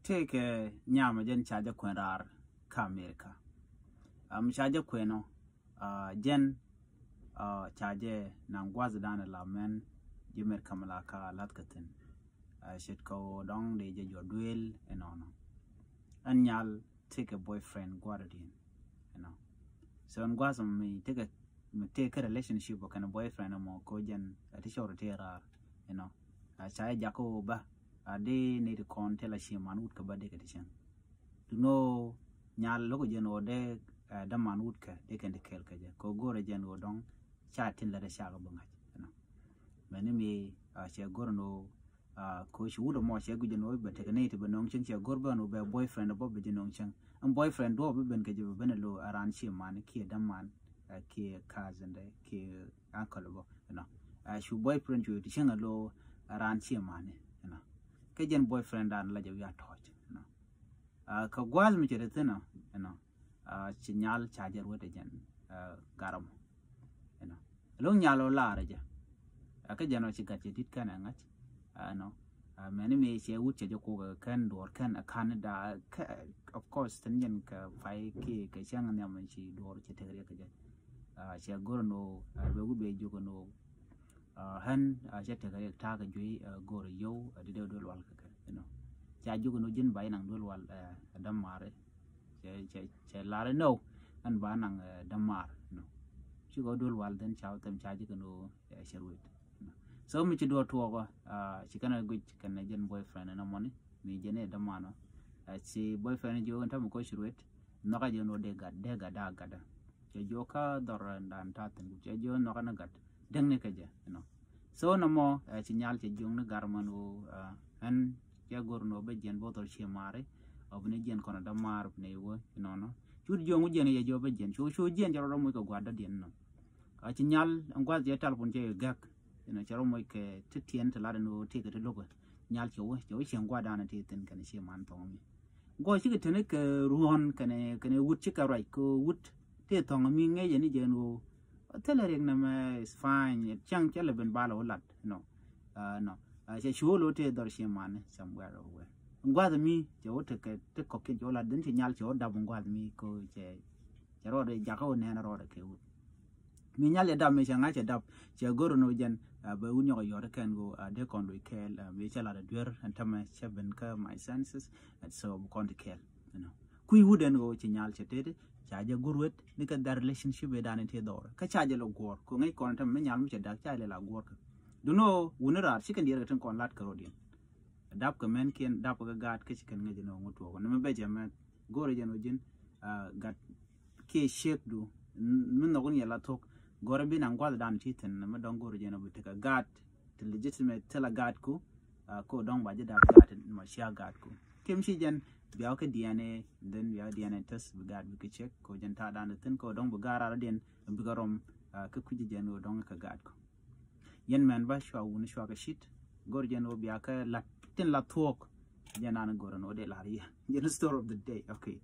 take nyama jen charge kwenar ka America. Charge kweno jen charge nangwazi dana la men jimer kamala ka latkatin. Shit ko dong de je your duel and on. And y'all take a boyfriend guardian, you know. So on gwazam me take a relationship with a boyfriend or more cogen at a short terror, you know. Chai jako ba they need to con tell a shame man would kabade edition. To know nyal logo jen or de the man would they can the kelkaja ko go regen or dong chatting let a shagabunga, you know. Many me she go no coach would have more shaggy no but take a native but non ching gorban or boyfriend above the non ching and boyfriend do be ben kaji benelo around she man ki a man ki cousin de ki uncle, you know. She boyfriend you to ching a low around she man, you know. Kajan boyfriend and like we are taught, you know. Kagwaz me cheretino, you know. Chinyal charger with again, garam, you know. Long yellow large. A kajano chigachi did can and no. Many may say which a can or can a Canada, of course, Tanyan 5K, Kachang and Yamachi, door Chitaka. She go no, will be you know. Hen jet a target go yo a did do wal you know charge no gin by nang do wal damare che lare no and banang damar no she go do wal then chow them charge no share with so much do to she can good Canadian boyfriend and money me jene damano she boyfriend you and tam ko shirwet no ka you know de gada che joka dor and taten che jo no kana gat deng ne kaje you know so no more signal che jung ne garmanu an ya gorno be jen botol che mare obne jen kono da mar ne wo you know no chud jong jen ye jo be jen chu jen jaro mo ko gwada den no signal an gwal je talpon che gak you know charo mo ke titien to la no te ke logo nyal che wo chen gwada na te ten kan che man to mi go chi ke tene ke ruhon kane wut chi ka rai ko wut te to mi nge je ni jen wo telling them is fine, chang cheleben balo lat, no, no. I say, sure, te dorshi man somewhere away. Ngwad me, jo take a cocket, yola didn't yal cho double ngwad me, go Jarode Jaco and Rod. Minyal damation, I said up, Jagoro no gen, but unyo can go a decon we kill, Michel at a deer and Thomas Chebenka, my senses, and so conti kill, you know. Kui wouldn't go chinyal chatted. Charge a good wit, look at that relationship with Danity door. Kacharge a work, Kung quantum many almucha dark child like work. Do know, Wunera, she can dear return con lat carodian. A dap man can dap a guard, kitchen can get no more to one. I'm a Benjamin, go region, got key shape do, no only a lot talk, Gorabin and Guad down cheating, and Madame Gorian will take a guard to legitimate tell a guard co down by the dark garden, my share guard co. Kim she jen. Biauke DNA, then we are DNA test, we got we check, ko janta dan the ko dong bugara den, and bigarom, kukuji jeno dong ka gad. Yen man bashwa wun shwaka shit, gorjano biaka latin la talk, Janana Gorano de Laria. Yen story of the day, okay.